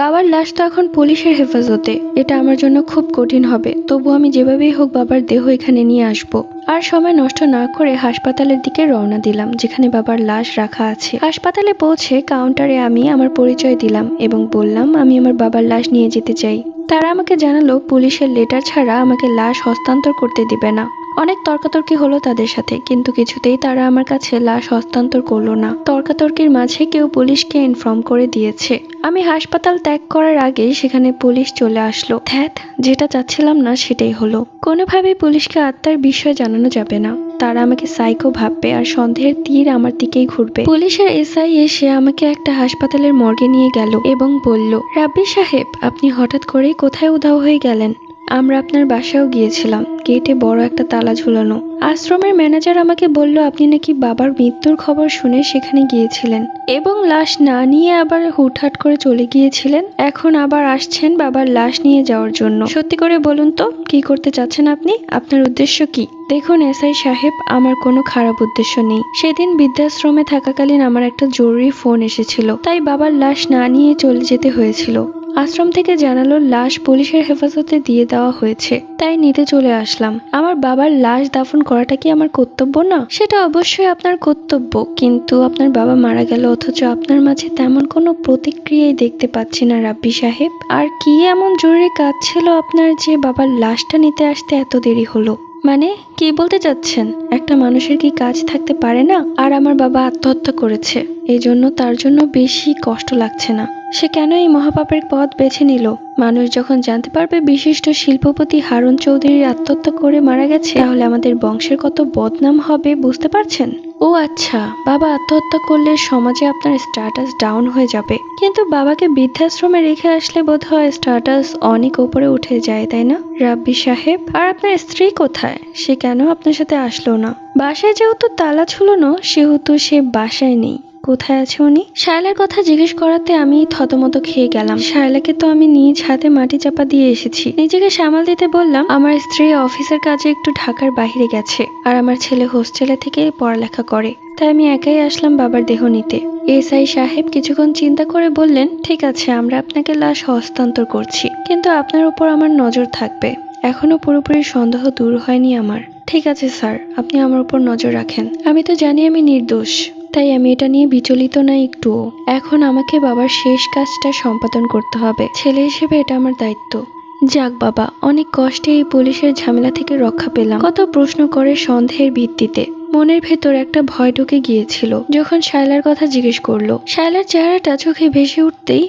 বাবার লাশ তো এখন পুলিশের হেফাজতে, এটা আমার জন্য খুব কঠিন হবে। তবু আমি যেভাবেই হোক বাবার দেহ এখানে নিয়ে আসব। আর সময় নষ্ট না করে হাসপাতালের দিকে রওনা দিলাম, যেখানে বাবার লাশ রাখা আছে। হাসপাতালে পৌঁছে কাউন্টারে আমি আমার পরিচয় দিলাম এবং বললাম আমি আমার বাবার লাশ নিয়ে যেতে চাই। তারা আমাকে জানালো পুলিশের লেটার ছাড়া আমাকে লাশ হস্তান্তর করতে দিবে না। অনেক তর্কাতর্কি হলো তাদের সাথে, কিন্তু কিছুতেই তারা আমার কাছে লাশ হস্তান্তর করলো না। তর্কাতর্কির মাঝে কেউ পুলিশকে ইনফর্ম করে দিয়েছে। আমি হাসপাতাল ত্যাগ করার আগেই সেখানে পুলিশ চলে আসলো। ধ্যাত, যেটা চাচ্ছিলাম না সেটাই হলো। কোনোভাবেই পুলিশকে আত্মার বিষয় জানানো যাবে না, তারা আমাকে সাইকো ভাববে আর সন্দেহের তীর আমার দিকেই ঘুরবে। পুলিশের এসআই এসে আমাকে একটা হাসপাতালের মর্গে নিয়ে গেল এবং বলল, রাব্বি সাহেব, আপনি হঠাৎ করেই কোথায় উধাও হয়ে গেলেন? আমরা আপনার বাসায়ও গিয়েছিলাম, গেটে বড় একটা তালা ঝুলানো। আশ্রমের ম্যানেজার আমাকে বলল আপনি নাকি বাবার মৃত্যুর খবর শুনে সেখানে গিয়েছিলেন এবং লাশ না নিয়ে আবার হুটহাট করে চলে গিয়েছিলেন। এখন আবার আসছেন বাবার লাশ নিয়ে যাওয়ার জন্য। সত্যি করে বলুন তো, কি করতে চাচ্ছেন আপনি? আপনার উদ্দেশ্য কি? দেখুন এসআই সাহেব, আমার কোনো খারাপ উদ্দেশ্য নেই। সেদিন বৃদ্ধাশ্রমে থাকাকালীন আমার একটা জরুরি ফোন এসেছিল, তাই বাবার লাশ না নিয়ে চলে যেতে হয়েছিল। আশ্রম থেকে জানালো লাশ পুলিশের হেফাজতে দিয়ে দেওয়া হয়েছে, তাই নিতে চলে আসলাম। আমার বাবার লাশ দাফন করাটা কি আমার কর্তব্য না? সেটা অবশ্যই আপনার কর্তব্য, কিন্তু আপনার বাবা মারা গেল অথচ আপনার মাঝে তেমন কোনো প্রতিক্রিয়াই দেখতে পাচ্ছি না রাব্বি সাহেব। আর কি এমন জরুরি কাজ ছিল আপনার যে বাবার লাশটা নিতে আসতে এত দেরি হলো? মানে কি বলতে চাচ্ছেন? একটা মানুষের কি কাজ থাকতে পারে না? আর আমার বাবা আত্মহত্যা করেছে, এই জন্য তার জন্য বেশি কষ্ট লাগছে না। সে কেন এই মহাপাপের পথ বেছে নিল? মানুষ যখন জানতে পারবে বিশিষ্ট শিল্পপতি হারুন চৌধুরী আত্মহত্যা করে মারা গেছে, তাহলে আমাদের বংশের কত বদনাম হবে বুঝতে পারছেন? ও আচ্ছা, বাবা আত্মহত্যা করলে সমাজে আপনার স্ট্যাটাস ডাউন হয়ে যাবে, কিন্তু বাবাকে বৃদ্ধাশ্রমে রেখে আসলে বোধহয় স্ট্যাটাস অনেক উপরে উঠে যায়, তাই না রাব্বি সাহেব? আর আপনার স্ত্রী কোথায়? সে কেন আপনার সাথে আসলো না? বাসায় যেহেতু তালা ঝুলানো, সেহেতু সে বাসায় নেই। কোথায় আছে উনি? শায়লার কথা জিজ্ঞেস করাতে আমি থতমত খেয়ে গেলাম। শায়লাকে তো আমি নিজ হাতে মাটি চাপা দিয়ে এসেছি। নিজেকে সামাল দিতে বললাম, আমার স্ত্রী অফিসের কাজে একটু ঢাকার বাইরে গেছে, আর আমার ছেলে হোস্টেলে থেকে পড়ালেখা করে, তাই আমি একাই আসলাম বাবার দেহ নিতে। এসআই সাহেব কিছুক্ষণ চিন্তা করে বললেন, ঠিক আছে, আমরা আপনাকে লাশ হস্তান্তর করছি, কিন্তু আপনার উপর আমার নজর থাকবে। এখনো পুরোপুরি সন্দেহ দূর হয়নি আমার। ঠিক আছে স্যার, আপনি আমার উপর নজর রাখেন। আমি তো জানি আমি নির্দোষ, তাই আমি এটা নিয়ে বিচলিত না একটুও। এখন আমাকে বাবার শেষ কাজটা সম্পাদন করতে হবে। ছেলে হিসেবে এটা আমার দায়িত্ব। যাক বাবা, অনেক কষ্টে এই পুলিশের ঝামেলা থেকে রক্ষা পেলাম। কত প্রশ্ন করে সন্দেহের ভিত্তিতে। মনের ভেতর একটা ভয় ঢুকে গিয়েছিল যখন শায়লার কথা জিজ্ঞেস করলো। শায়লার চেহারাটা চোখে ভেসে উঠতেই